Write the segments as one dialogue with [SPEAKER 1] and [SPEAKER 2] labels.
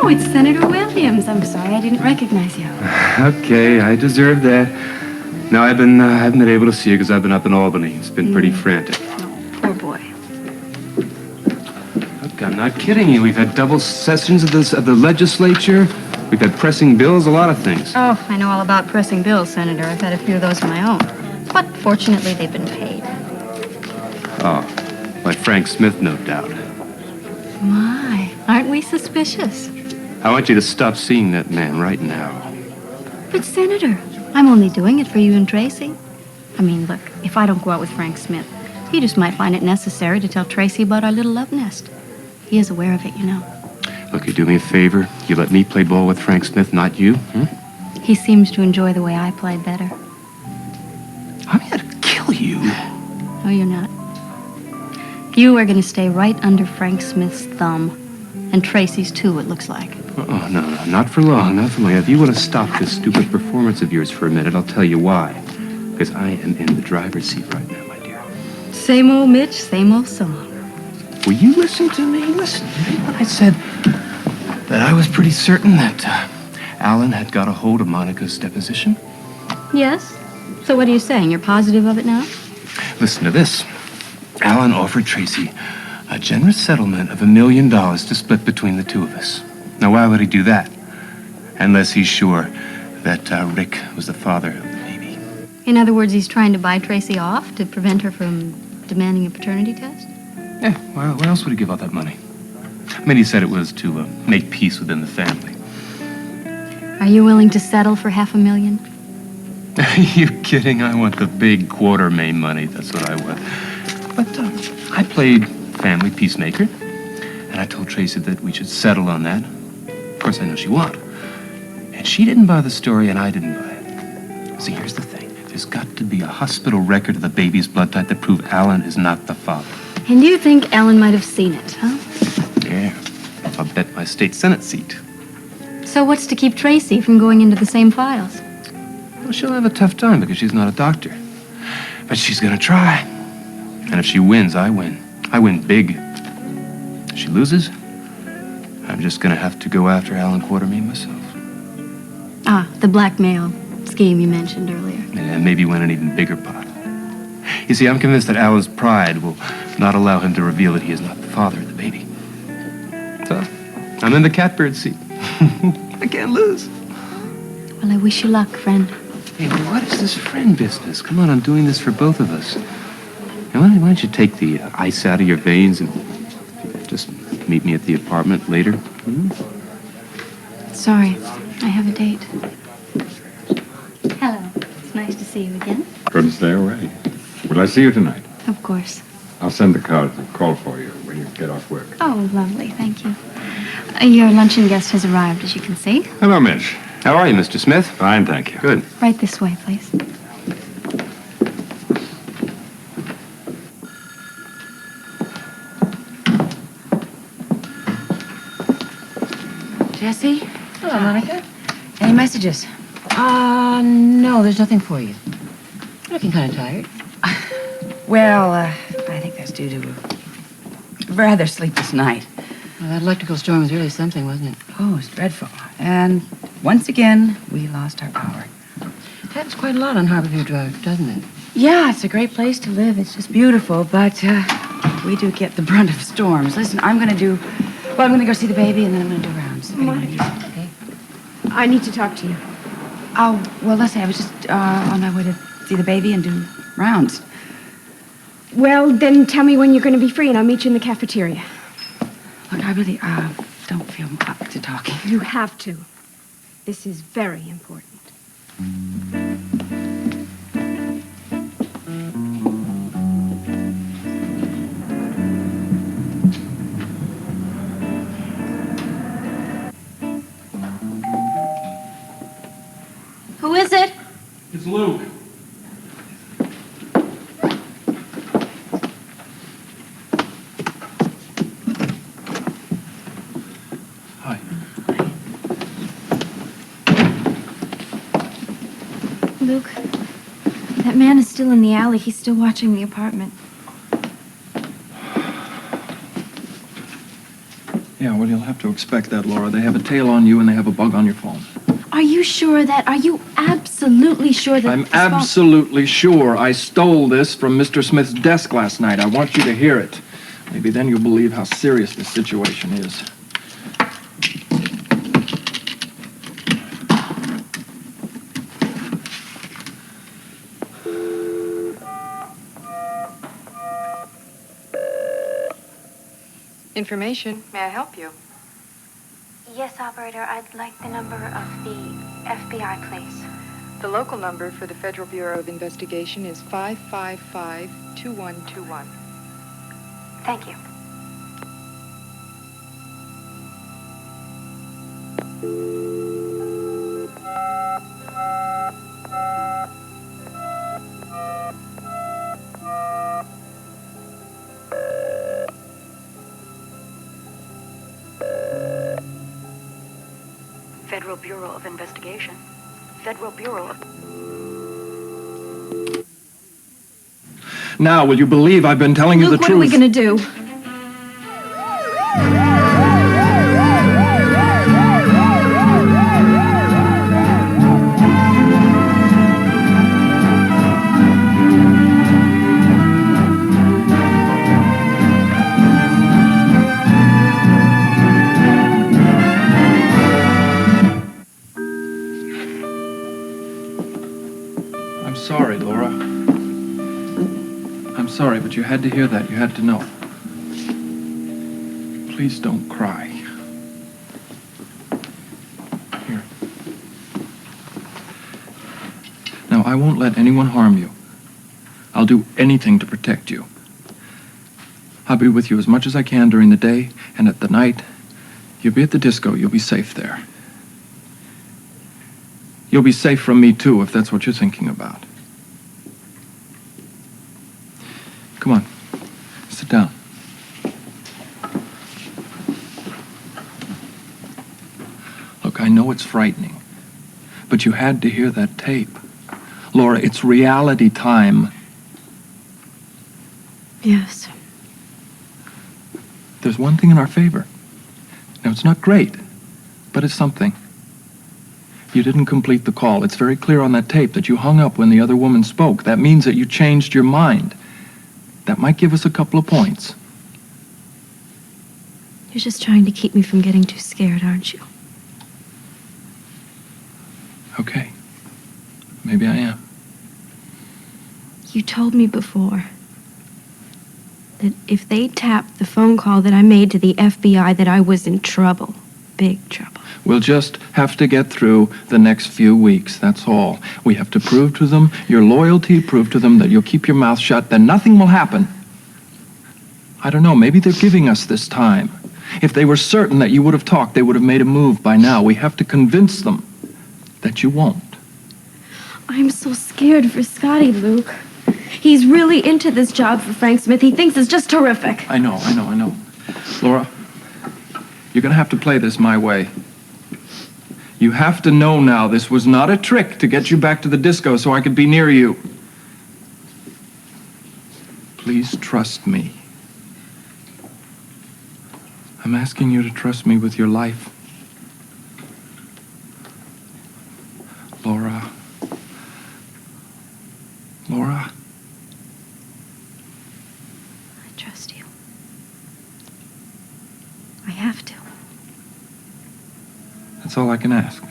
[SPEAKER 1] Oh, it's Senator Williams. I'm sorry I didn't recognize you.
[SPEAKER 2] Okay, I deserve that. No, I haven't been able to see you because I've been up in Albany. It's been pretty frantic.
[SPEAKER 1] Oh, poor boy.
[SPEAKER 2] Look, I'm not kidding you. We've had double sessions of the legislature. We've had pressing bills, a lot of things.
[SPEAKER 1] Oh, I know all about pressing bills, Senator. I've had a few of those of my own. But fortunately, they've been paid.
[SPEAKER 2] Oh, by Frank Smith, no doubt.
[SPEAKER 1] My, aren't we suspicious?
[SPEAKER 2] I want you to stop seeing that man right now.
[SPEAKER 1] But, Senator, I'm only doing it for you and Tracy. I mean, look, if I don't go out with Frank Smith, he just might find it necessary to tell Tracy about our little love nest. He is aware of it, you know.
[SPEAKER 2] Look, you do me a favor. You let me play ball with Frank Smith, not you.
[SPEAKER 1] He seems to enjoy the way I played better.
[SPEAKER 2] I'm here to kill you.
[SPEAKER 1] No, you're not. You are going to stay right under Frank Smith's thumb. And Tracy's, too, it looks like.
[SPEAKER 2] Oh, no, not for long, not for long. If you want to stop this stupid performance of yours for a minute, I'll tell you why. Because I am in the driver's seat right now, my dear.
[SPEAKER 1] Same old Mitch, same old song.
[SPEAKER 2] Will you listen to me? Listen to me when I said that I was pretty certain that Alan had got a hold of Monica's deposition?
[SPEAKER 1] Yes? So what are you saying? You're positive of it now?
[SPEAKER 2] Listen to this. Alan offered Tracy a generous settlement of $1 million to split between the two of us. Now, why would he do that? Unless he's sure that Rick was the father of the baby.
[SPEAKER 1] In other words, he's trying to buy Tracy off to prevent her from demanding a paternity test?
[SPEAKER 2] Yeah, well, why else would he give all that money? I mean, he said it was to make peace within the family.
[SPEAKER 1] Are you willing to settle for $500,000?
[SPEAKER 2] Are you kidding? I want the big $250,000 money. That's what I want. But I played family peacemaker, and I told Tracy that we should settle on that. Of course, I know she won't. And she didn't buy the story, and I didn't buy it. See, here's the thing. There's got to be a hospital record of the baby's blood type that prove Alan is not the father.
[SPEAKER 1] And you think Alan might have seen it, huh?
[SPEAKER 2] Yeah. I'll bet my state senate seat.
[SPEAKER 1] So what's to keep Tracy from going into the same files?
[SPEAKER 2] Well, she'll have a tough time because she's not a doctor. But she's gonna try. And if she wins, I win. I win big. If she loses, I'm just gonna have to go after Alan Quartermain myself.
[SPEAKER 1] Ah, the blackmail scheme you mentioned earlier.
[SPEAKER 2] And maybe win an even bigger pot. You see, I'm convinced that Alan's pride will not allow him to reveal that he is not the father of the baby. So, I'm in the catbird seat. I can't lose.
[SPEAKER 1] Well, I wish you luck, friend.
[SPEAKER 2] Hey, what is this friend business? Come on, I'm doing this for both of us. Now, why don't you take the ice out of your veins and just meet me at the apartment later?
[SPEAKER 1] Sorry, I have a date. Hello. It's nice to see you again.
[SPEAKER 3] Couldn't stay away. Will I see you tonight?
[SPEAKER 1] Of course.
[SPEAKER 3] I'll send the car to call for you when you get off work.
[SPEAKER 1] Oh, lovely. Thank you. Your luncheon guest has arrived, as you can see.
[SPEAKER 3] Hello, Mitch.
[SPEAKER 2] How are you, Mr. Smith?
[SPEAKER 3] Fine, thank you.
[SPEAKER 2] Good.
[SPEAKER 1] Right this way, please.
[SPEAKER 4] Jessie? Hello, Monica. Any messages? No, there's nothing for you. You're looking kind of tired. Well, I think that's due to a rather sleepless night.
[SPEAKER 5] Well, that electrical storm was really something, wasn't it?
[SPEAKER 4] Oh, it's dreadful. And once again, we lost our power.
[SPEAKER 5] Happens quite a lot on Harborview Drive, doesn't it?
[SPEAKER 4] Yeah, it's a great place to live. It's just beautiful, but we do get the brunt of storms. Listen, I'm going to go see the baby, and then I'm going to do rounds.
[SPEAKER 6] Monica.
[SPEAKER 4] Okay?
[SPEAKER 6] I need to talk to you.
[SPEAKER 4] Oh, well, Lesley, I was just on my way to see the baby and do rounds.
[SPEAKER 6] Well, then tell me when you're going to be free, and I'll meet you in the cafeteria.
[SPEAKER 4] Look, I really don't feel up to talking.
[SPEAKER 6] You have to. This is very important.
[SPEAKER 1] Who is it?
[SPEAKER 2] It's Luke. Hi.
[SPEAKER 1] Luke, that man is still in the alley. He's still watching the apartment.
[SPEAKER 7] Yeah, well, you'll have to expect that, Laura. They have a tail on you and they have a bug on your phone.
[SPEAKER 6] Are you sure of that? Are you absolutely sure that
[SPEAKER 7] I'm
[SPEAKER 6] this phone-
[SPEAKER 7] absolutely sure I stole this from Mr. Smith's desk last night. I want you to hear it. Maybe then you'll believe how serious this situation is.
[SPEAKER 8] Information. May I help you?
[SPEAKER 1] Yes, operator. I'd like the number of the FBI, please.
[SPEAKER 8] The local number for the Federal Bureau of Investigation is 555-2121.
[SPEAKER 1] Thank you. Federal Bureau of Investigation. Federal Bureau of...
[SPEAKER 7] Now, will you believe I've been telling you the
[SPEAKER 6] Luke,
[SPEAKER 7] truth?
[SPEAKER 6] what are we gonna do?
[SPEAKER 7] I'm sorry, Laura. I'm sorry, but you had to hear that. You had to know. Please don't cry. Here. Now, I won't let anyone harm you. I'll do anything to protect you. I'll be with you as much as I can during the day, and at the night, you'll be at the disco. You'll be safe there. You'll be safe from me, too, if that's what you're thinking about. Come on. Sit down. Look, I know it's frightening, but you had to hear that tape. Laura, it's reality time.
[SPEAKER 6] Yes.
[SPEAKER 7] There's one thing in our favor. Now, it's not great, but it's something. You didn't complete the call. It's very clear on that tape that you hung up when the other woman spoke. That means that you changed your mind. That might give us a couple of points.
[SPEAKER 6] You're just trying to keep me from getting too scared, aren't you?
[SPEAKER 7] Okay. Maybe I am.
[SPEAKER 6] You told me before that if they tapped the phone call that I made to the FBI, that I was in trouble. Big trouble.
[SPEAKER 7] We'll just have to get through the next few weeks, that's all. We have to prove to them your loyalty, prove to them that you'll keep your mouth shut, then nothing will happen. I don't know, maybe they're giving us this time. If they were certain that you would have talked, they would have made a move by now. We have to convince them that you won't.
[SPEAKER 6] I'm so scared for Scotty, Luke. He's really into this job for Frank Smith. He thinks it's just terrific.
[SPEAKER 7] I know. Laura, you're gonna have to play this my way. You have to know now this was not a trick to get you back to the disco so I could be near you. Please trust me. I'm asking you to trust me with your life. Laura. Laura.
[SPEAKER 6] I trust you. I have to.
[SPEAKER 7] That's all I can ask.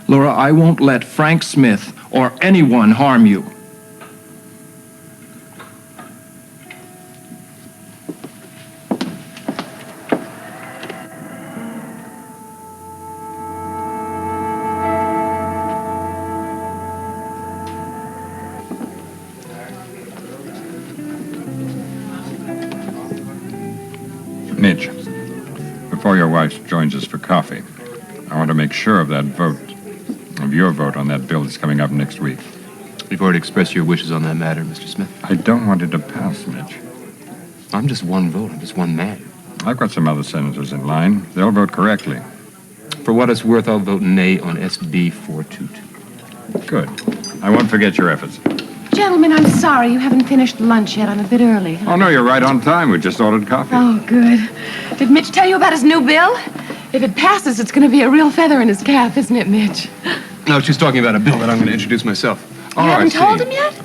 [SPEAKER 7] Laura, I won't let Frank Smith or anyone harm you.
[SPEAKER 3] Mitch, before your wife joins us for coffee, I want to make sure of that vote, of your vote on that bill that's coming up next week.
[SPEAKER 2] You've already expressed your wishes on that matter, Mr. Smith.
[SPEAKER 3] I don't want it to pass, Mitch.
[SPEAKER 2] I'm just one vote. I'm just one man.
[SPEAKER 3] I've got some other senators in line. They'll vote correctly.
[SPEAKER 2] For what it's worth, I'll vote nay on SB 422.
[SPEAKER 3] Good. I won't forget your efforts.
[SPEAKER 4] Gentlemen, I'm sorry you haven't finished lunch yet. I'm a bit early.
[SPEAKER 3] Oh, no, you're right on time. We just ordered coffee.
[SPEAKER 4] Oh, good. Did Mitch tell you about his new bill? If it passes, it's going to be a real feather in his cap, isn't it, Mitch?
[SPEAKER 2] No, she's talking about a bill that I'm going to introduce myself.
[SPEAKER 3] Oh,
[SPEAKER 4] You
[SPEAKER 3] I
[SPEAKER 4] haven't
[SPEAKER 3] see.
[SPEAKER 4] told him yet?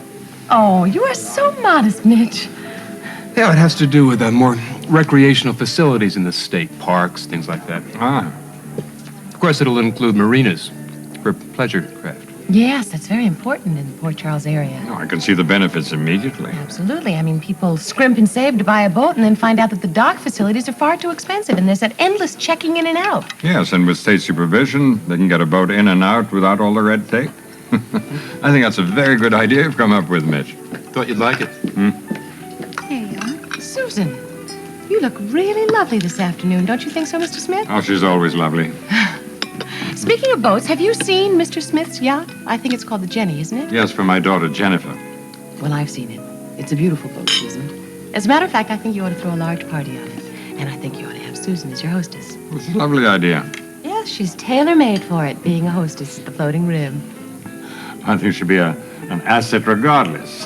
[SPEAKER 4] Oh, you are so modest, Mitch.
[SPEAKER 2] Yeah, it has to do with more recreational facilities in the state, parks, things like that.
[SPEAKER 3] Ah,
[SPEAKER 2] Of course, it'll include marinas for pleasure craft.
[SPEAKER 4] Yes, that's very important in the Port Charles area.
[SPEAKER 3] no, I can see the benefits immediately.
[SPEAKER 4] Absolutely. I mean, people scrimp and save to buy a boat and then find out that the dock facilities are far too expensive and there's that endless checking in and out.
[SPEAKER 3] Yes, and with state supervision, they can get a boat in and out without all the red tape. I think that's a very good idea you've come up with, Mitch.
[SPEAKER 2] Thought you'd like it.
[SPEAKER 1] There you are.
[SPEAKER 4] Susan, you look really lovely this afternoon. Don't you think so, Mr. Smith?
[SPEAKER 3] Oh, she's always lovely.
[SPEAKER 4] Speaking of boats, have you seen Mr. Smith's yacht? I think it's called the Jenny, isn't it?
[SPEAKER 3] Yes, for my daughter, Jennifer.
[SPEAKER 4] Well, I've seen it. It's a beautiful boat, Susan. As a matter of fact, I think you ought to throw a large party on it. And I think you ought to have Susan as your hostess.
[SPEAKER 3] It's a lovely idea.
[SPEAKER 4] Yes, she's tailor-made for it, being a hostess at the Floating Rib.
[SPEAKER 3] I think she'd be an asset regardless.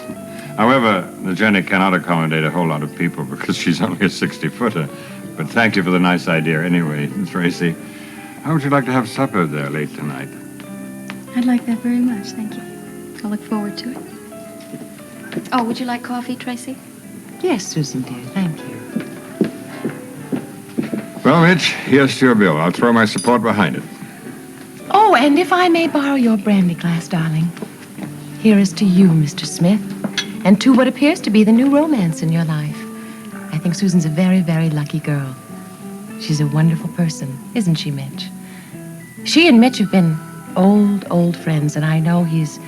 [SPEAKER 3] However, the Jenny cannot accommodate a whole lot of people because she's only a 60-footer. But thank you for the nice idea anyway, Tracy. How would you like to have supper there late tonight?
[SPEAKER 1] I'd like that very much, thank you. I'll look forward to it. Oh, would you like coffee, Tracy?
[SPEAKER 4] Yes, Susan, dear, thank you.
[SPEAKER 3] Well, Mitch, here's to your bill. I'll throw my support behind it.
[SPEAKER 4] Oh, and if I may borrow your brandy glass, darling, here is to you, Mr. Smith, and to what appears to be the new romance in your life. I think Susan's a very, very lucky girl. She's a wonderful person, isn't she, Mitch? She and Mitch have been old friends, and I know he's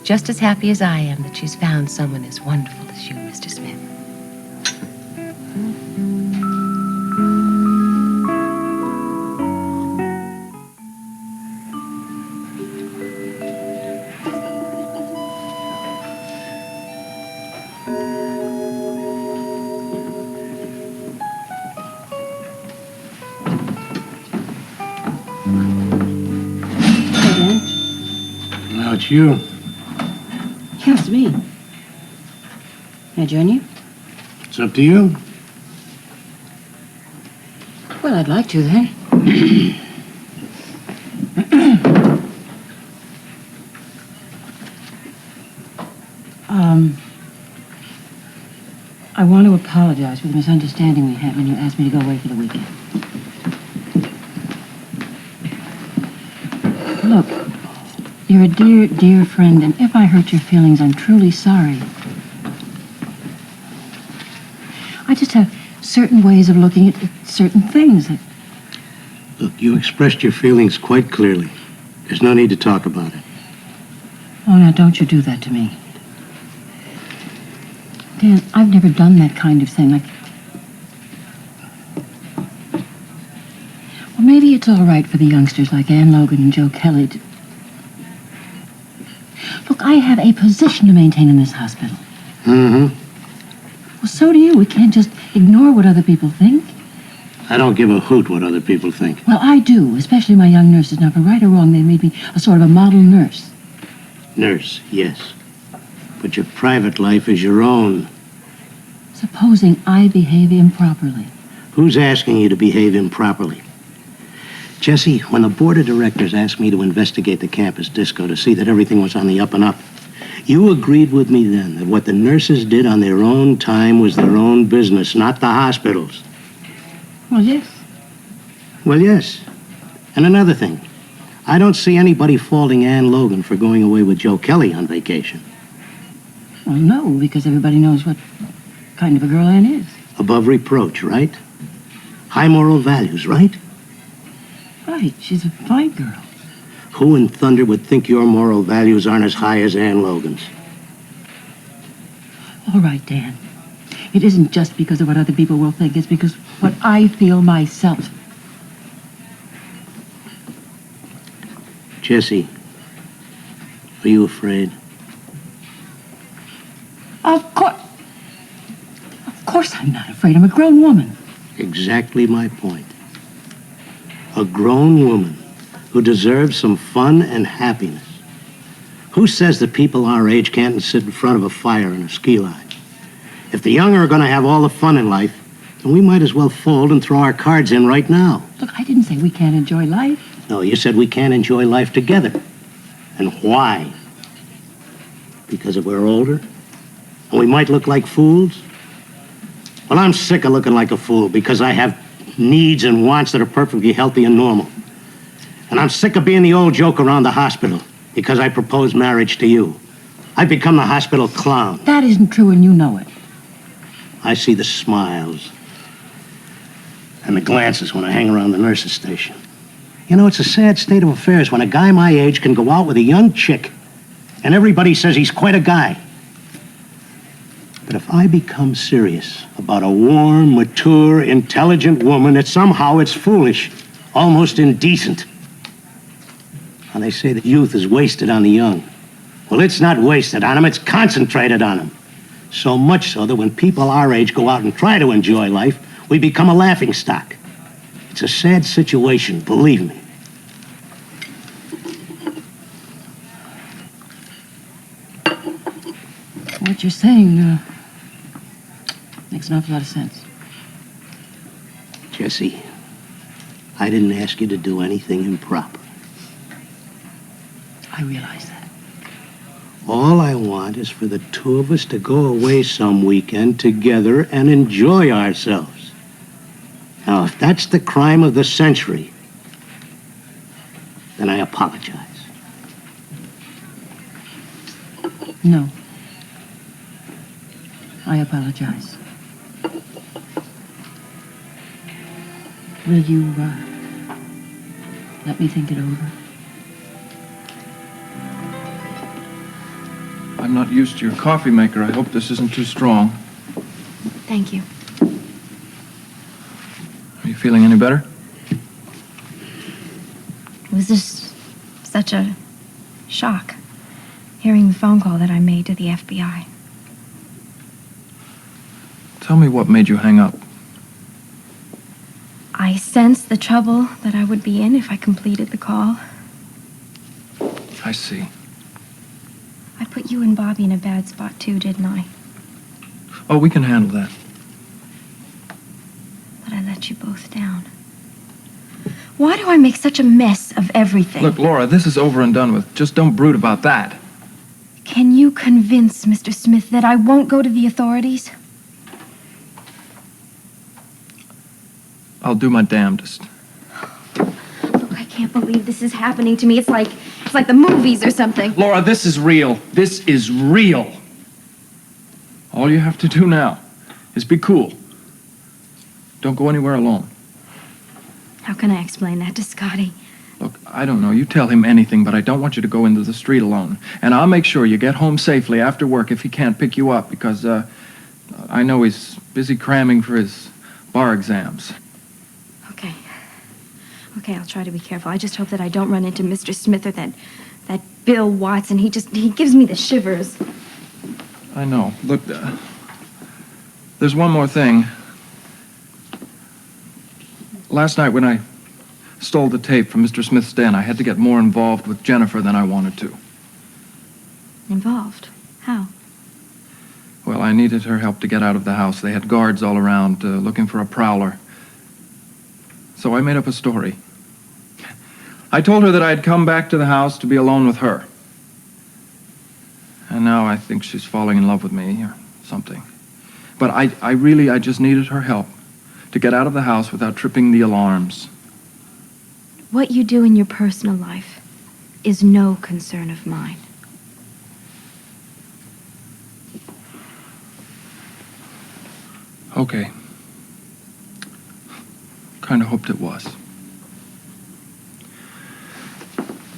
[SPEAKER 4] just as happy as I am that she's found someone as wonderful as you, Mr. Smith.
[SPEAKER 9] No, it's you.
[SPEAKER 5] Yeah, it's me. Can I join you?
[SPEAKER 9] It's up to you.
[SPEAKER 5] Well, I'd like to, then. I want to apologize for the misunderstanding we had when you asked me to go away for the weekend. Look, you're a dear, dear friend, and if I hurt your feelings, I'm truly sorry. I just have certain ways of looking at certain things.
[SPEAKER 9] Look, you expressed your feelings quite clearly. There's no need to talk about it.
[SPEAKER 5] Oh, now, don't you do that to me. Dan, I've never done that kind of thing. Well, maybe it's all right for the youngsters like Ann Logan and Joe Kelly to... Look, I have a position to maintain in this hospital.
[SPEAKER 9] Mm-hmm.
[SPEAKER 5] Well, so do you. We can't just ignore what other people think.
[SPEAKER 9] I don't give a hoot what other people think.
[SPEAKER 5] Well, I do, especially my young nurses. Now, for right or wrong, they made me a sort of a model nurse.
[SPEAKER 9] Nurse, yes. But your private life is your own.
[SPEAKER 5] Supposing I behave improperly.
[SPEAKER 9] Who's asking you to behave improperly? Jessie, when the board of directors asked me to investigate the campus disco to see that everything was on the up and up, you agreed with me then that what the nurses did on their own time was their own business, not the hospital's.
[SPEAKER 5] Well, yes.
[SPEAKER 9] Well, yes. And another thing, I don't see anybody faulting Ann Logan for going away with Joe Kelly on vacation.
[SPEAKER 5] Well, no, because everybody knows what kind of a girl Ann is.
[SPEAKER 9] Above reproach, right? High moral values, right?
[SPEAKER 5] Right, she's a fine girl.
[SPEAKER 9] Who in thunder would think your moral values aren't as high as Ann Logan's?
[SPEAKER 5] All right, Dan. It isn't just because of what other people will think. It's because what I feel myself.
[SPEAKER 9] Jessie, are you afraid?
[SPEAKER 5] Of course I'm not afraid. I'm a grown woman.
[SPEAKER 9] Exactly my point. A grown woman who deserves some fun and happiness. Who says that people our age can't sit in front of a fire in a ski line? If the young are going to have all the fun in life, then we might as well fold and throw our cards in right now.
[SPEAKER 5] Look, I didn't say we can't enjoy life.
[SPEAKER 9] No, you said we can't enjoy life together. And why? Because if we're older? And we might look like fools? Well, I'm sick of looking like a fool because I have needs and wants that are perfectly healthy and normal. And I'm sick of being the old joke around the hospital because I proposed marriage to you. I've become the hospital clown.
[SPEAKER 5] That isn't true, and you know it.
[SPEAKER 9] I see the smiles and the glances when I hang around the nurse's station. You know, it's a sad state of affairs when a guy my age can go out with a young chick and everybody says he's quite a guy. But if I become serious about a warm, mature, intelligent woman, somehow it's foolish, almost indecent. Now, they say that youth is wasted on the young. Well, it's not wasted on them, it's concentrated on them. So much so that when people our age go out and try to enjoy life, we become a laughingstock. It's a sad situation, believe me.
[SPEAKER 5] What you're saying makes an awful lot of sense.
[SPEAKER 9] Jessie, I didn't ask you to do anything improper.
[SPEAKER 5] I realize that.
[SPEAKER 9] All I want is for the two of us to go away some weekend together and enjoy ourselves. Now, if that's the crime of the century, then I apologize.
[SPEAKER 5] No. I apologize. Will you, let me think it over?
[SPEAKER 7] I'm not used to your coffee maker. I hope this isn't too strong.
[SPEAKER 6] Thank you.
[SPEAKER 7] Are you feeling any better?
[SPEAKER 6] It was just such a shock, hearing the phone call that I made to the FBI.
[SPEAKER 7] Tell me what made you hang up.
[SPEAKER 6] I sensed the trouble that I would be in if I completed the call.
[SPEAKER 7] I see.
[SPEAKER 6] I put you and Bobby in a bad spot too, didn't I?
[SPEAKER 7] Oh, we can handle that.
[SPEAKER 6] But I let you both down. Why do I make such a mess of everything?
[SPEAKER 7] Look, Laura, this is over and done with. Just don't brood about that.
[SPEAKER 6] Can you convince Mr. Smith that I won't go to the authorities?
[SPEAKER 7] I'll do my damnedest.
[SPEAKER 6] Look, I can't believe this is happening to me. It's like the movies or something.
[SPEAKER 7] Laura, this is real. This is real. All you have to do now is be cool. Don't go anywhere alone.
[SPEAKER 6] How can I explain that to Scotty?
[SPEAKER 7] Look, I don't know. You tell him anything, but I don't want you to go into the street alone. And I'll make sure you get home safely after work if he can't pick you up, because I know he's busy cramming for his bar exams.
[SPEAKER 6] Okay. Okay, I'll try to be careful. I just hope that I don't run into Mr. Smith or that Bill Watson. He gives me the shivers.
[SPEAKER 7] I know. Look, there's one more thing. Last night when I stole the tape from Mr. Smith's den, I had to get more involved with Jennifer than I wanted to.
[SPEAKER 6] Involved? How?
[SPEAKER 7] Well, I needed her help to get out of the house. They had guards all around looking for a prowler. So I made up a story. I told her that I'd come back to the house to be alone with her. And now I think she's falling in love with me or something. But I just needed her help to get out of the house without tripping the alarms.
[SPEAKER 6] What you do in your personal life is no concern of mine.
[SPEAKER 7] Okay. Kind of hoped it was.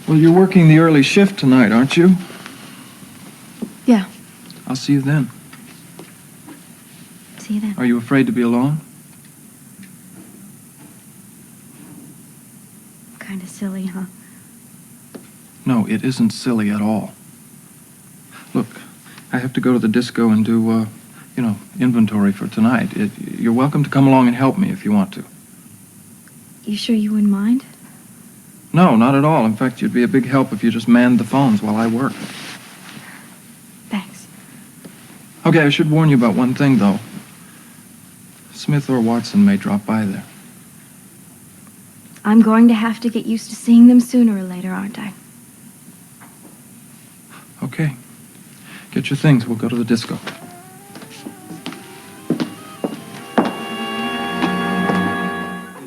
[SPEAKER 7] Well, you're working the early shift tonight, aren't you?
[SPEAKER 6] Yeah.
[SPEAKER 7] I'll see you then.
[SPEAKER 6] See you then.
[SPEAKER 7] Are you afraid to be alone?
[SPEAKER 6] Kind of silly, huh?
[SPEAKER 7] No, it isn't silly at all. Look, I have to go to the disco and do, inventory for tonight. You're welcome to come along and help me if you want to.
[SPEAKER 6] You sure you wouldn't mind?
[SPEAKER 7] No, not at all. In fact, you'd be a big help if you just manned the phones while I work.
[SPEAKER 6] Thanks.
[SPEAKER 7] Okay, I should warn you about one thing, though. Smith or Watson may drop by there.
[SPEAKER 6] I'm going to have to get used to seeing them sooner or later, aren't I?
[SPEAKER 7] Okay. Get your things. We'll go to the disco.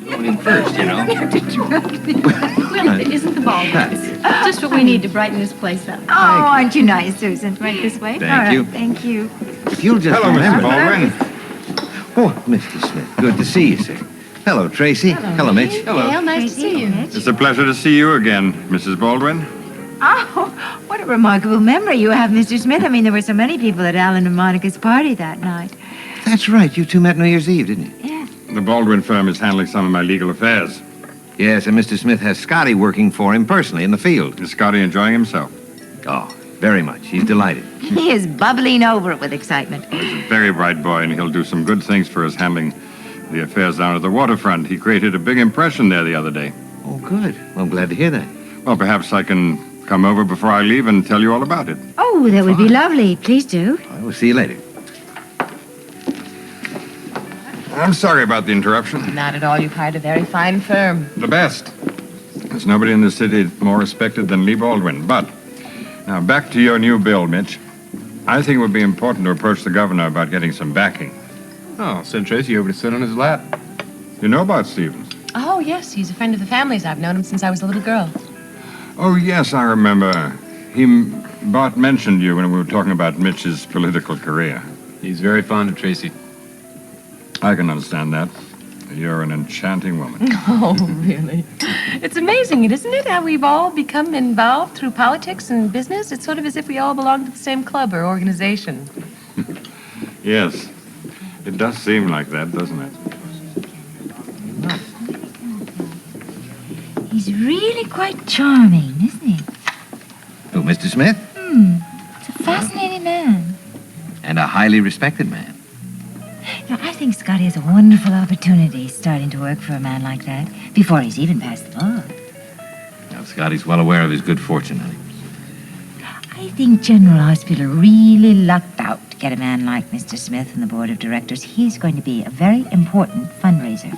[SPEAKER 10] Going in first, you know.
[SPEAKER 1] Well, isn't the ball just what we need to brighten this place up?
[SPEAKER 4] Oh, aren't you nice, Susan?
[SPEAKER 1] Right this way?
[SPEAKER 10] Thank you.
[SPEAKER 4] Thank you.
[SPEAKER 10] If you'll just
[SPEAKER 3] Hello, Mr.
[SPEAKER 10] remember...
[SPEAKER 3] Baldwin.
[SPEAKER 10] Oh, Mr. Smith. Good to see you, sir. Hello, Tracy. Hello, Mitch.
[SPEAKER 1] Hello. Nice to see you.
[SPEAKER 3] It's a pleasure to see you again, Mrs. Baldwin.
[SPEAKER 4] Oh, what a remarkable memory you have, Mr. Smith. I mean, there were so many people at Alan and Monica's party that night.
[SPEAKER 10] That's right. You two met New Year's Eve, didn't you?
[SPEAKER 4] Yeah.
[SPEAKER 3] The Baldwin firm is handling some of my legal affairs.
[SPEAKER 10] Yes, and Mr. Smith has Scotty working for him personally in the field.
[SPEAKER 3] Is Scotty enjoying himself?
[SPEAKER 10] Oh, very much. He's delighted.
[SPEAKER 4] He is bubbling over with excitement.
[SPEAKER 3] He's a very bright boy, and he'll do some good things for us handling the affairs down at the waterfront. He created a big impression there the other day.
[SPEAKER 10] Oh, good. Well, I'm glad to hear that.
[SPEAKER 3] Well, perhaps I can come over before I leave and tell you all about it.
[SPEAKER 4] Oh, that would be lovely. Please do.
[SPEAKER 10] I will see you later.
[SPEAKER 3] I'm sorry about the interruption.
[SPEAKER 4] Not at all. You've hired a very fine firm.
[SPEAKER 3] The best. There's nobody in the city more respected than Lee Baldwin. But, now back to your new bill, Mitch. I think it would be important to approach the governor about getting some backing.
[SPEAKER 2] Oh, I'll send Tracy over to sit on his lap.
[SPEAKER 3] You know about Stevens?
[SPEAKER 11] Oh, yes. He's a friend of the family's. I've known him since I was a little girl.
[SPEAKER 3] Oh, yes, I remember. Bart mentioned you when we were talking about Mitch's political career.
[SPEAKER 2] He's very fond of Tracy.
[SPEAKER 3] I can understand that. You're an enchanting woman.
[SPEAKER 11] Oh, really? It's amazing, isn't it, how we've all become involved through politics and business? It's sort of as if we all belong to the same club or organization.
[SPEAKER 3] Yes. It does seem like that, doesn't it?
[SPEAKER 4] He's really quite charming, isn't he?
[SPEAKER 10] Who, Mr. Smith?
[SPEAKER 4] It's a fascinating man.
[SPEAKER 10] And a highly respected man.
[SPEAKER 4] You know, I think Scotty has a wonderful opportunity starting to work for a man like that before he's even past the bar.
[SPEAKER 10] Now, Scotty's well aware of his good fortune, honey.
[SPEAKER 4] I think General Hospital really lucked out to get a man like Mr. Smith on the board of directors. He's going to be a very important fundraiser.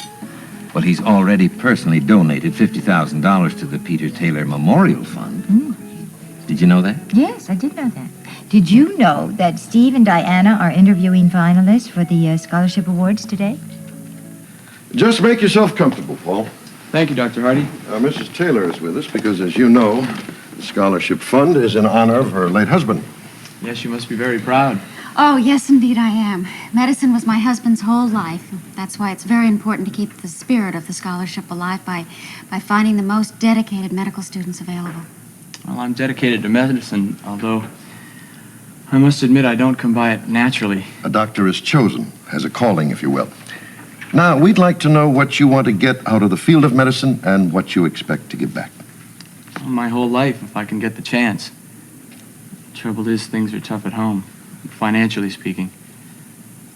[SPEAKER 10] Well, he's already personally donated $50,000 to the Peter Taylor Memorial Fund. Did you know that?
[SPEAKER 4] Yes, I did know that. Did you know that Steve and Diana are interviewing finalists for the scholarship awards today?
[SPEAKER 12] Just make yourself comfortable, Paul.
[SPEAKER 7] Thank you, Dr. Hardy.
[SPEAKER 12] Mrs. Taylor is with us because, as you know, the scholarship fund is in honor of her late husband.
[SPEAKER 7] Yes, you must be very proud.
[SPEAKER 13] Oh, yes, indeed I am. Medicine was my husband's whole life. That's why it's very important to keep the spirit of the scholarship alive by finding the most dedicated medical students available.
[SPEAKER 14] Well, I'm dedicated to medicine, although I must admit I don't come by it naturally.
[SPEAKER 12] A doctor is chosen, has a calling, if you will. Now, we'd like to know what you want to get out of the field of medicine and what you expect to give back.
[SPEAKER 14] Well, my whole life, if I can get the chance. Trouble is, things are tough at home, financially speaking.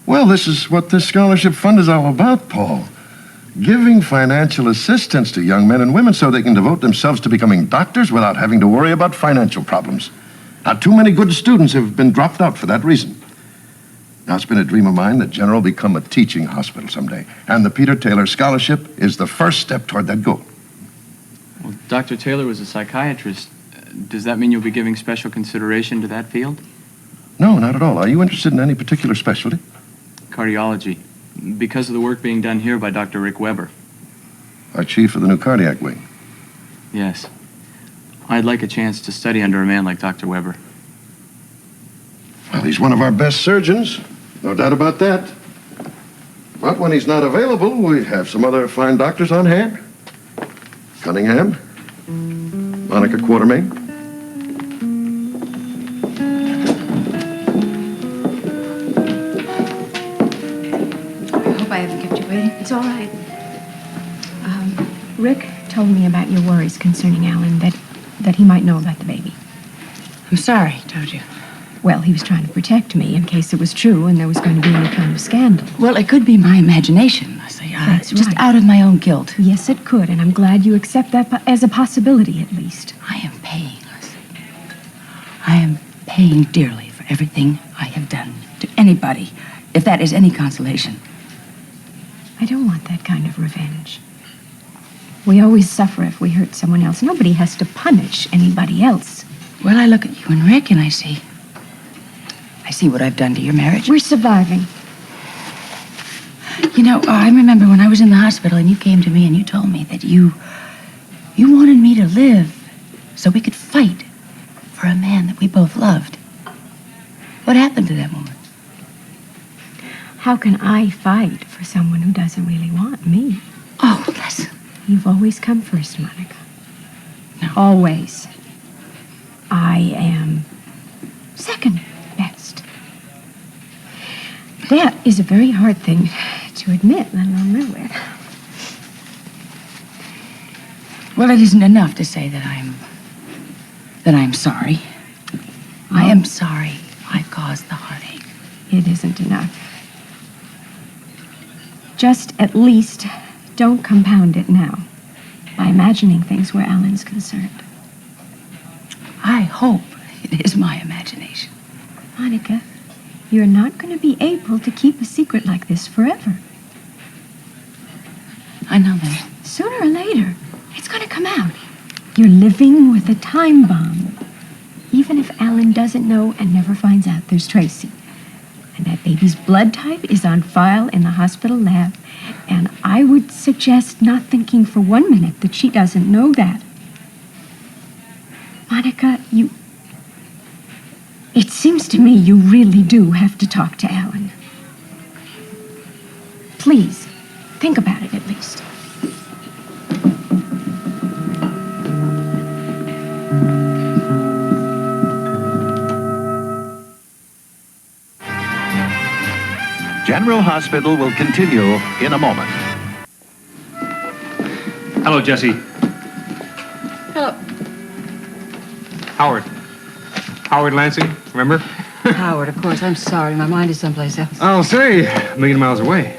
[SPEAKER 12] Well, this is what this scholarship fund is all about, Paul. Giving financial assistance to young men and women so they can devote themselves to becoming doctors without having to worry about financial problems. Not too many good students have been dropped out for that reason. Now, it's been a dream of mine that General become a teaching hospital someday, and the Peter Taylor Scholarship is the first step toward that goal.
[SPEAKER 14] Well, Dr. Taylor was a psychiatrist. Does that mean you'll be giving special consideration to that field?
[SPEAKER 12] No, not at all. Are you interested in any particular specialty?
[SPEAKER 14] Cardiology, because of the work being done here by Dr. Rick Weber.
[SPEAKER 12] Our chief of the new cardiac wing.
[SPEAKER 14] Yes. I'd like a chance to study under a man like Dr. Weber.
[SPEAKER 12] Well, he's one of our best surgeons. No doubt about that. But when he's not available, we have some other fine doctors on hand. Cunningham, Monica Quartermain.
[SPEAKER 1] I hope I haven't kept you waiting. It's all right. Rick told me about your worries concerning Alan, that he might know about the baby.
[SPEAKER 4] I'm sorry, he told you.
[SPEAKER 1] Well, he was trying to protect me in case it was true and there was going to be any kind of scandal.
[SPEAKER 5] Well, it could be my imagination. I say,
[SPEAKER 4] That's just out of my own guilt.
[SPEAKER 6] Yes, it could, and I'm glad you accept that as a possibility, at least.
[SPEAKER 4] I am paying, Lesley. I am paying dearly for everything I have done to anybody, if that is any consolation.
[SPEAKER 6] I don't want that kind of revenge. We always suffer if we hurt someone else. Nobody has to punish anybody else.
[SPEAKER 4] Well, I look at you and Rick and I see what I've done to your marriage.
[SPEAKER 6] We're surviving.
[SPEAKER 4] You know, I remember when I was in the hospital and you came to me and you told me that you wanted me to live so we could fight for a man that we both loved. What happened to that woman?
[SPEAKER 6] How can I fight for someone who doesn't really want me?
[SPEAKER 4] Oh, Lesley.
[SPEAKER 6] You've always come first, Monica. No. Always. I am second best. That is a very hard thing to admit, let alone live with.
[SPEAKER 4] Well, it isn't enough to say that I'm sorry. I am sorry I caused the heartache.
[SPEAKER 6] It isn't enough. Just at least don't compound it now by imagining things where Alan's concerned.
[SPEAKER 4] I hope it is my imagination.
[SPEAKER 6] Monica, you're not going to be able to keep a secret like this forever.
[SPEAKER 4] I know that.
[SPEAKER 6] Sooner or later, it's going to come out. You're living with a time bomb. Even if Alan doesn't know and never finds out, there's Tracy. And that baby's blood type is on file in the hospital lab. And I would suggest not thinking for 1 minute that she doesn't know that. Monica, it seems to me you really do have to talk to Alan. Please, think about it at least.
[SPEAKER 15] General Hospital will continue in a moment.
[SPEAKER 2] Hello, Jessie.
[SPEAKER 4] Hello.
[SPEAKER 2] Howard Lansing, remember?
[SPEAKER 4] Howard, of course. I'm sorry. My mind is someplace else.
[SPEAKER 2] I'll say, a million miles away.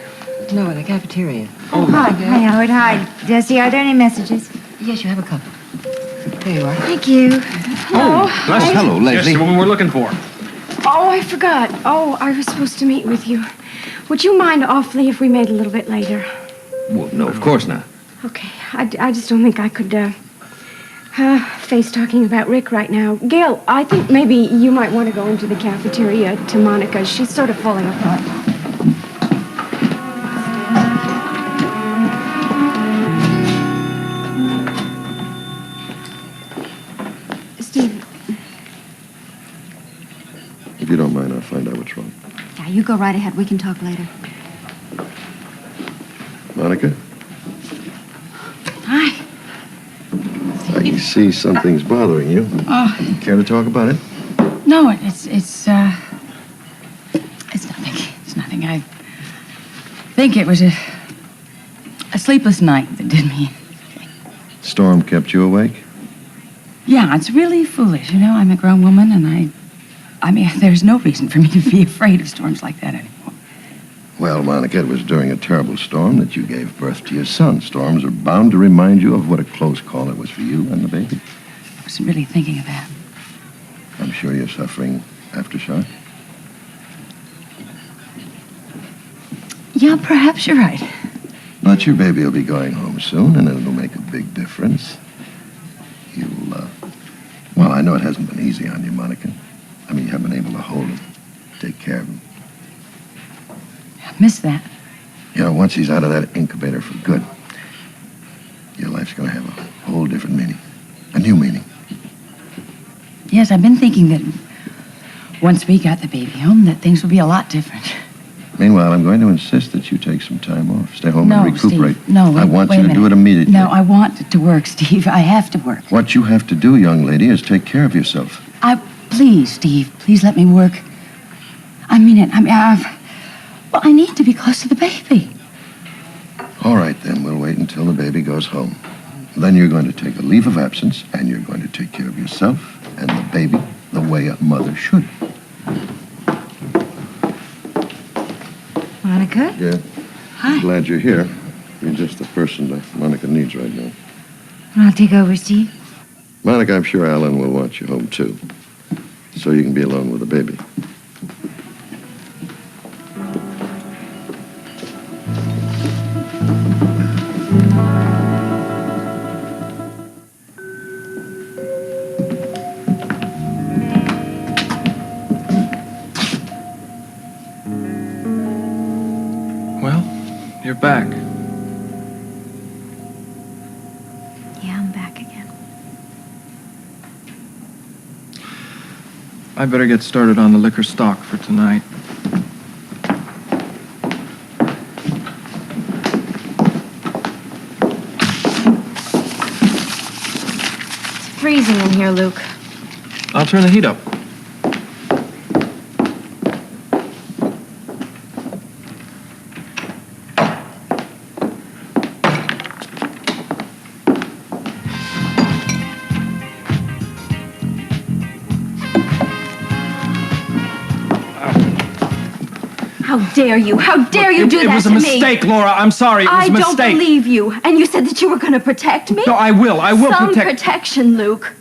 [SPEAKER 4] No, in the cafeteria.
[SPEAKER 16] Hi, Howard. Hi, Jessie. Are there any messages?
[SPEAKER 4] Yes, you have a couple. There you are.
[SPEAKER 16] Thank you.
[SPEAKER 15] Hello, Lesley.
[SPEAKER 2] Yes, the woman we're looking for.
[SPEAKER 6] Oh, I forgot. Oh, I was supposed to meet with you. Would you mind awfully if we made a little bit later?
[SPEAKER 10] Well, no, of course not.
[SPEAKER 6] Okay. I just don't think I could face talking about Rick right now. Gail, I think maybe you might want to go into the cafeteria to Monica. She's sort of falling apart. Steve.
[SPEAKER 12] If you don't mind, I'll find out what's wrong.
[SPEAKER 13] Yeah, you go right ahead. We can talk later.
[SPEAKER 12] Monica?
[SPEAKER 4] Hi.
[SPEAKER 12] I see something's bothering you.
[SPEAKER 4] Oh.
[SPEAKER 12] Care to talk about it?
[SPEAKER 4] No, it's nothing. It's nothing. I think it was a sleepless night that did me.
[SPEAKER 12] Storm kept you awake?
[SPEAKER 4] Yeah, it's really foolish. You know, I'm a grown woman, and I mean, there's no reason for me to be afraid of storms like that anymore.
[SPEAKER 12] Well, Monica, it was during a terrible storm that you gave birth to your son. Storms are bound to remind you of what a close call it was for you and the baby.
[SPEAKER 4] I wasn't really thinking of that.
[SPEAKER 12] I'm sure you're suffering aftershock.
[SPEAKER 4] Yeah, perhaps you're right.
[SPEAKER 12] But your baby will be going home soon, and it'll make a big difference. Well, I know it hasn't been easy on you, Monica. I mean, you haven't been able to hold him, take care of him.
[SPEAKER 4] I miss that.
[SPEAKER 12] You know, once he's out of that incubator for good, your life's going to have a whole different meaning. A new meaning.
[SPEAKER 4] Yes, I've been thinking that once we got the baby home, that things would be a lot different.
[SPEAKER 12] Meanwhile, I'm going to insist that you take some time off. Stay home
[SPEAKER 4] No,
[SPEAKER 12] and recuperate.
[SPEAKER 4] Steve. No,
[SPEAKER 12] I want
[SPEAKER 4] wait
[SPEAKER 12] you
[SPEAKER 4] a
[SPEAKER 12] to do
[SPEAKER 4] minute.
[SPEAKER 12] it immediately.
[SPEAKER 4] No, I want to work, Steve. I have to work.
[SPEAKER 12] What you have to do, young lady, is take care of yourself.
[SPEAKER 4] Please, Steve, please let me work. I mean it. I need to be close to the baby.
[SPEAKER 12] All right, then. We'll wait until the baby goes home. Then you're going to take a leave of absence, and you're going to take care of yourself and the baby the way a mother should.
[SPEAKER 16] Monica?
[SPEAKER 12] Yeah.
[SPEAKER 4] Hi.
[SPEAKER 12] Glad you're here. You're just the person that Monica needs right now.
[SPEAKER 16] I'll take over, Steve.
[SPEAKER 12] Monica, I'm sure Alan will want you home, too. So you can be alone with the baby.
[SPEAKER 7] Well, you're back.
[SPEAKER 1] Yeah, I'm back again.
[SPEAKER 7] I better get started on the liquor stock for tonight.
[SPEAKER 1] It's freezing in here, Luke.
[SPEAKER 7] I'll turn the heat up.
[SPEAKER 1] How dare you? How dare you do that to me?
[SPEAKER 7] It was a mistake, Laura. I'm sorry. It was
[SPEAKER 1] I
[SPEAKER 7] a mistake.
[SPEAKER 1] don't believe you. And you said that you were going to protect me?
[SPEAKER 7] No, I will. I will
[SPEAKER 1] Some
[SPEAKER 7] protect...
[SPEAKER 1] protection, Luke.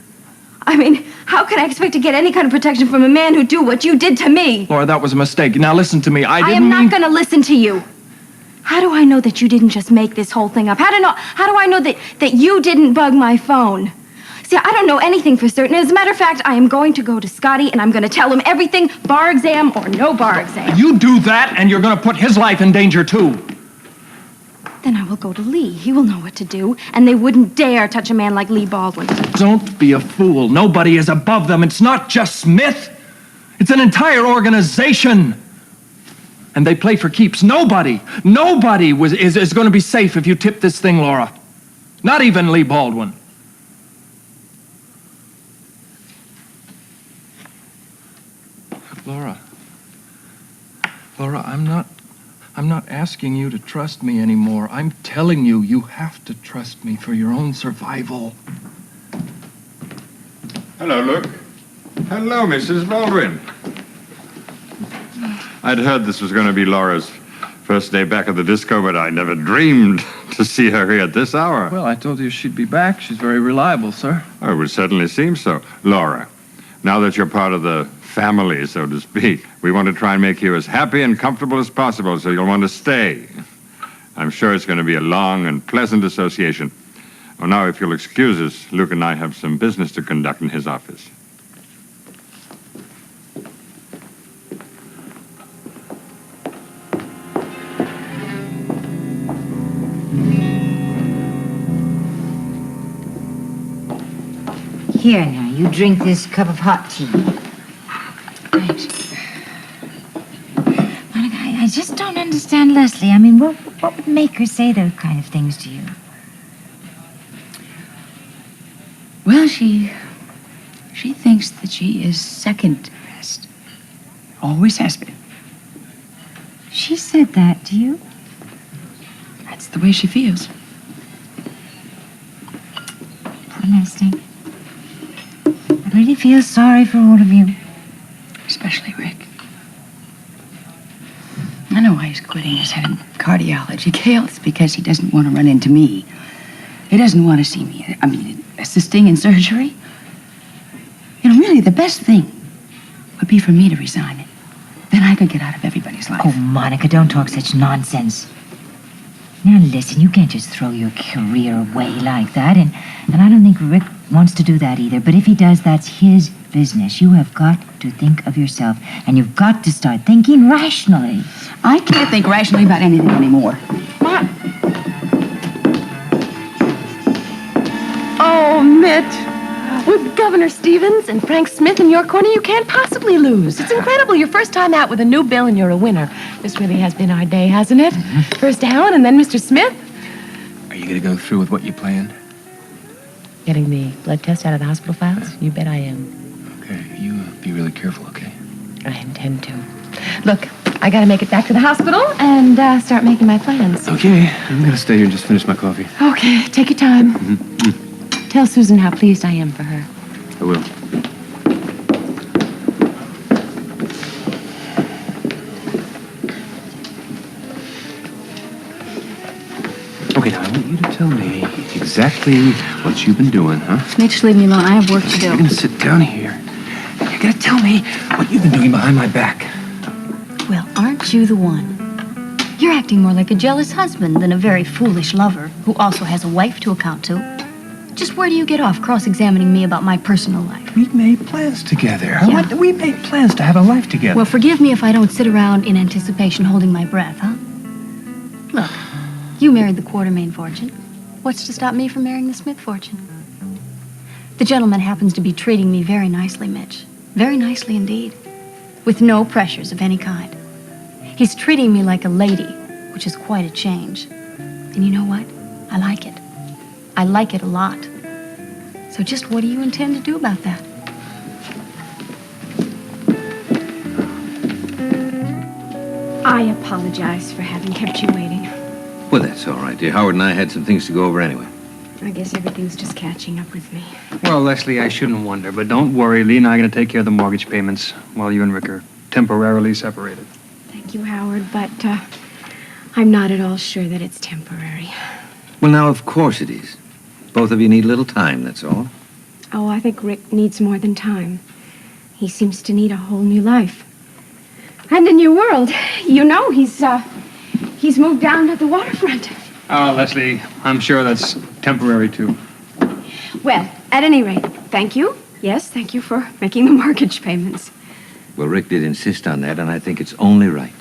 [SPEAKER 1] I mean, how can I expect to get any kind of protection from a man who do what you did to me?
[SPEAKER 7] Laura, that was a mistake. Now listen to me. I
[SPEAKER 1] am not going to listen to you. How do I know that you didn't just make this whole thing up? How do I know that you didn't bug my phone? See, I don't know anything for certain. As a matter of fact, I am going to go to Scotty and I'm going to tell him everything, bar exam or no bar exam.
[SPEAKER 7] You do that and you're going to put his life in danger too.
[SPEAKER 1] Then I will go to Lee. He will know what to do, and they wouldn't dare touch a man like Lee Baldwin.
[SPEAKER 7] Don't be a fool. Nobody is above them. It's not just Smith. It's an entire organization. And they play for keeps. Nobody is going to be safe if you tip this thing, Laura. Not even Lee Baldwin. Laura, I'm not asking you to trust me anymore. I'm telling you, you have to trust me for your own survival.
[SPEAKER 3] Hello, Luke. Hello, Mrs. Baldwin. I'd heard this was going to be Laura's first day back at the disco, but I never dreamed to see her here at this hour.
[SPEAKER 7] Well, I told you she'd be back. She's very reliable, sir.
[SPEAKER 3] Oh, it would certainly seem so. Laura, now that you're part of the family, so to speak, we want to try and make you as happy and comfortable as possible, so you'll want to stay. I'm sure it's going to be a long and pleasant association. Oh, now, if you'll excuse us, Luke and I have some business to conduct in his office.
[SPEAKER 16] Here now, you drink this cup of hot tea.
[SPEAKER 13] Thanks.
[SPEAKER 16] Monica, I just don't understand Lesley. I mean, what would make her say those kind of things to you?
[SPEAKER 4] Well, she thinks that she is second best. Always has been.
[SPEAKER 16] She said that to you?
[SPEAKER 4] That's the way she feels.
[SPEAKER 16] Poor Lesley. I really feel sorry for all of you.
[SPEAKER 4] Especially Rick. I know why he's quitting. He's having cardiology. Cale, it's because he doesn't want to run into me. He doesn't want to see me. I mean, assisting in surgery. You know, really, the best thing would be for me to resign it. Then I could get out of everybody's life.
[SPEAKER 16] Oh, Monica, don't talk such nonsense. Now, listen, you can't just throw your career away like that. And I don't think Rick wants to do that either. But if he does, that's his business. You have got to think of yourself. And you've got to start thinking rationally.
[SPEAKER 4] I can't think rationally about anything anymore.
[SPEAKER 11] What? Oh, Mitch. With Governor Stevens and Frank Smith in your corner, you can't possibly lose. It's incredible. Your first time out with a new bill and you're a winner. This really has been our day, hasn't it?
[SPEAKER 2] Mm-hmm.
[SPEAKER 11] First Alan and then Mr. Smith.
[SPEAKER 2] Are you going to go through with what you planned?
[SPEAKER 11] Getting the blood test out of the hospital files? You bet I am.
[SPEAKER 2] Okay, you be really careful, okay?
[SPEAKER 11] I intend to. Look, I gotta make it back to the hospital and start making my plans.
[SPEAKER 2] Okay, I'm going to stay here and just finish my coffee.
[SPEAKER 11] Okay, take your time.
[SPEAKER 2] Mm-hmm.
[SPEAKER 11] Tell Susan how pleased I am for her.
[SPEAKER 2] I will. Okay, now I want you to tell me exactly what you've been doing, huh?
[SPEAKER 1] Mitch, leave me alone. I have work to do.
[SPEAKER 2] You're gonna sit down here. You're gonna tell me what you've been doing behind my back.
[SPEAKER 1] Well, aren't you the one? You're acting more like a jealous husband than a very foolish lover who also has a wife to account to. Just where do you get off cross-examining me about my personal life?
[SPEAKER 2] We made plans together.
[SPEAKER 1] Yeah.
[SPEAKER 2] We made plans to have a life together.
[SPEAKER 1] Well, forgive me if I don't sit around in anticipation holding my breath, huh? Look, you married the Quartermain fortune. What's to stop me from marrying the Smith fortune? The gentleman happens to be treating me very nicely, Mitch. Very nicely indeed. With no pressures of any kind. He's treating me like a lady, which is quite a change. And you know what? I like it. I like it a lot. So just what do you intend to do about that?
[SPEAKER 6] I apologize for having kept you waiting.
[SPEAKER 10] Well, that's all right, dear. Howard and I had some things to go over anyway.
[SPEAKER 6] I guess everything's just catching up with me.
[SPEAKER 14] Well, Lesley, I shouldn't wonder, but don't worry. Lee and I are going to take care of the mortgage payments while you and Rick are temporarily separated.
[SPEAKER 6] Thank you, Howard, but I'm not at all sure that it's temporary.
[SPEAKER 10] Well, now, of course it is. Both of you need a little time, that's all.
[SPEAKER 6] Oh, I think Rick needs more than time. He seems to need a whole new life. And a new world. You know, he's moved down to the waterfront.
[SPEAKER 14] Oh, Lesley, I'm sure that's temporary, too.
[SPEAKER 6] Well, at any rate, thank you. Yes, thank you for making the mortgage payments.
[SPEAKER 10] Well, Rick did insist on that, and I think it's only right.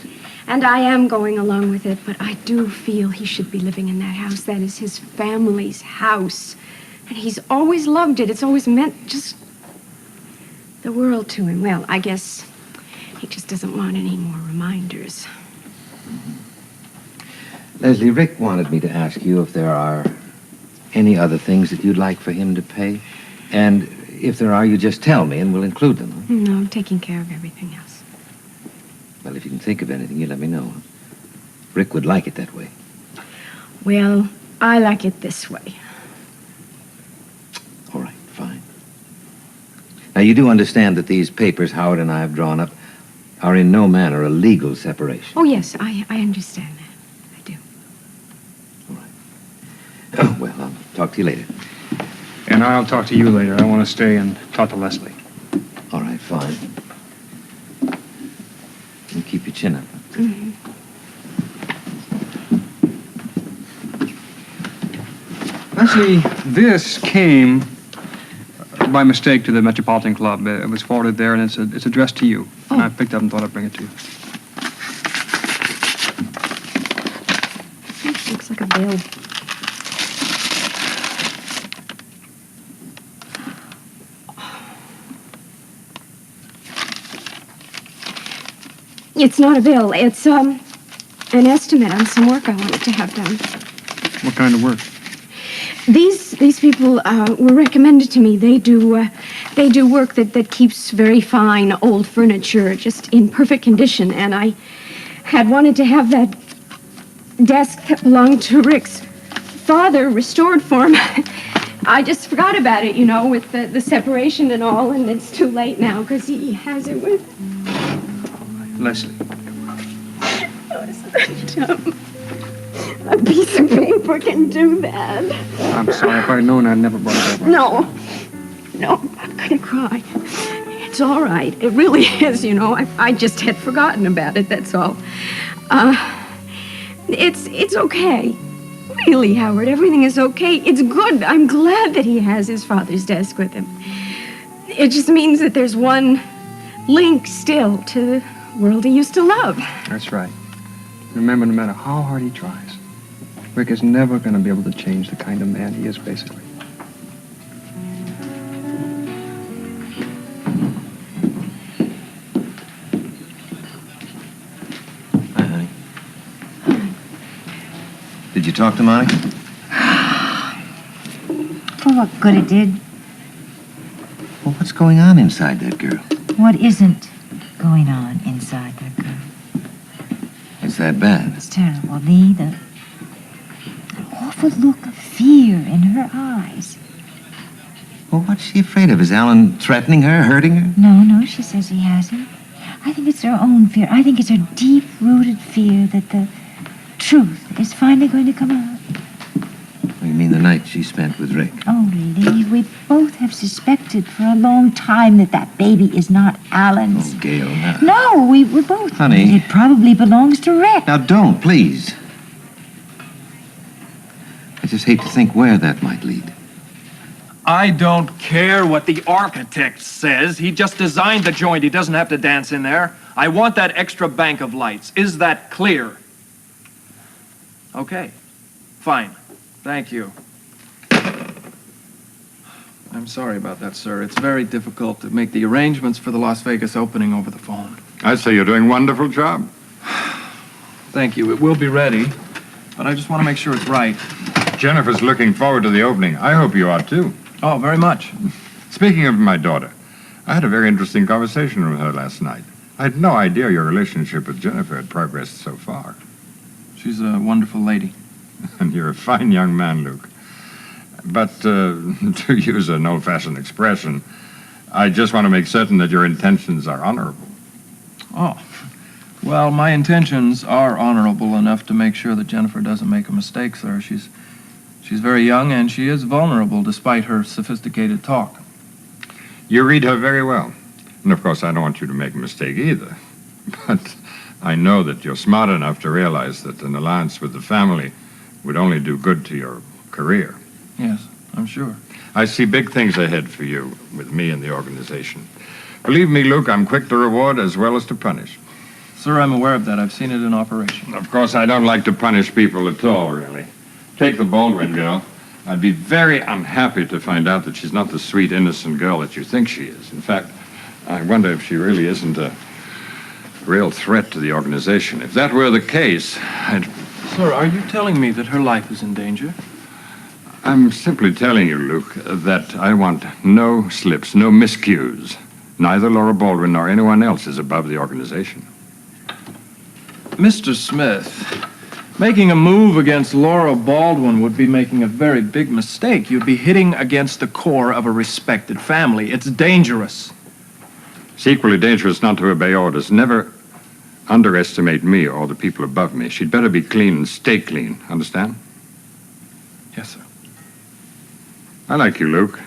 [SPEAKER 6] And I am going along with it, but I do feel he should be living in that house. That is his family's house. And he's always loved it. It's always meant just the world to him. Well, I guess he just doesn't want any more reminders.
[SPEAKER 10] Lesley, Rick wanted me to ask you if there are any other things that you'd like for him to pay. And if there are, you just tell me and we'll include them. Huh?
[SPEAKER 6] No, I'm taking care of everything else.
[SPEAKER 10] Well, if you can think of anything, you let me know. Rick would like it that way.
[SPEAKER 6] Well, I like it this way.
[SPEAKER 10] All right, fine. Now, you do understand that these papers Howard and I have drawn up are in no manner a legal separation.
[SPEAKER 6] Oh, yes, I understand that.
[SPEAKER 10] Oh, well, I'll talk to you later.
[SPEAKER 14] And I'll talk to you later. I want to stay and talk to Lesley.
[SPEAKER 10] All right, fine. You keep your chin up.
[SPEAKER 6] Mm-hmm.
[SPEAKER 14] Lesley, this came by mistake to the Metropolitan Club. It was forwarded there, and it's addressed to you.
[SPEAKER 6] Oh.
[SPEAKER 14] I picked up and thought I'd bring it to you.
[SPEAKER 6] Looks like a bill. It's not a bill. It's an estimate on some work I wanted to have done.
[SPEAKER 14] What kind of work?
[SPEAKER 6] These people were recommended to me. They do work that keeps very fine old furniture just in perfect condition. And I had wanted to have that desk that belonged to Rick's father restored for him. I just forgot about it, you know, with the separation and all, and it's too late now because he has it with.
[SPEAKER 14] Lesley.
[SPEAKER 6] Oh, isn't that dumb? A piece of paper can do that.
[SPEAKER 14] I'm sorry. If I'd known, I'd never brought it over.
[SPEAKER 6] No, I'm gonna cry. It's all right. It really is, you know. I just had forgotten about it, that's all. It's okay. Really, Howard, everything is okay. It's good. I'm glad that he has his father's desk with him. It just means that there's one link still to the world he used to love.
[SPEAKER 14] That's right. Remember, no matter how hard he tries, Rick is never going to be able to change the kind of man he is, basically.
[SPEAKER 10] Hi, honey. Did you talk to Monica?
[SPEAKER 16] For what good it did.
[SPEAKER 10] Well, what's going on inside that girl?
[SPEAKER 16] What isn't going on inside that girl?
[SPEAKER 10] It's that bad.
[SPEAKER 16] It's terrible, Lee. The awful look of fear in her eyes.
[SPEAKER 10] Well, what's she afraid of? Is Alan threatening her, hurting her?
[SPEAKER 16] No, she says he hasn't. I think it's her own fear. I think it's her deep-rooted fear that the truth is finally going to come out.
[SPEAKER 10] mean the night she spent with Rick?
[SPEAKER 16] Oh, Lee, we both have suspected for a long time that that baby is not Alan's.
[SPEAKER 10] Oh, Gail, now.
[SPEAKER 16] No, we both.
[SPEAKER 10] Honey.
[SPEAKER 16] It probably belongs to Rick.
[SPEAKER 10] Now, don't, please. I just hate to think where that might lead.
[SPEAKER 7] I don't care what the architect says. He just designed the joint. He doesn't have to dance in there. I want that extra bank of lights. Is that clear? Okay. Fine. Thank you. I'm sorry about that, sir. It's very difficult to make the arrangements for the Las Vegas opening over the phone.
[SPEAKER 3] I say you're doing a wonderful job.
[SPEAKER 7] Thank you. It will be ready, but I just want to make sure it's right.
[SPEAKER 3] Jennifer's looking forward to the opening. I hope you are, too.
[SPEAKER 7] Oh, very much.
[SPEAKER 3] Speaking of my daughter, I had a very interesting conversation with her last night. I had no idea your relationship with Jennifer had progressed so far.
[SPEAKER 7] She's a wonderful lady.
[SPEAKER 3] And you're a fine young man, Luke. But to use an old-fashioned expression, I just want to make certain that your intentions are honorable.
[SPEAKER 7] Oh. Well, my intentions are honorable enough to make sure that Jennifer doesn't make a mistake, sir. She's very young, and she is vulnerable despite her sophisticated talk.
[SPEAKER 3] You read her very well. And, of course, I don't want you to make a mistake either. But I know that you're smart enough to realize that an alliance with the family would only do good to your career.
[SPEAKER 7] Yes, I'm sure.
[SPEAKER 3] I see big things ahead for you with me and the organization. Believe me, Luke, I'm quick to reward as well as to punish.
[SPEAKER 7] Sir, I'm aware of that. I've seen it in operation.
[SPEAKER 3] Of course, I don't like to punish people at all, really. Take the Baldwin girl. I'd be very unhappy to find out that she's not the sweet, innocent girl that you think she is. In fact, I wonder if she really isn't a real threat to the organization. If that were the case, I'd...
[SPEAKER 7] Sir, are you telling me that her life is in danger?
[SPEAKER 3] I'm simply telling you, Luke, that I want no slips, no miscues. Neither Laura Baldwin nor anyone else is above the organization.
[SPEAKER 7] Mr. Smith, making a move against Laura Baldwin would be making a very big mistake. You'd be hitting against the core of a respected family. It's dangerous.
[SPEAKER 3] It's equally dangerous not to obey orders. Never underestimate me or the people above me. She'd better be clean and stay clean. Understand?
[SPEAKER 7] Yes, sir.
[SPEAKER 3] I like you, Luke.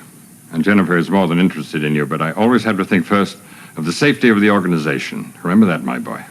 [SPEAKER 3] And Jennifer is more than interested in you, but I always have to think first of the safety of the organization. Remember that, my boy.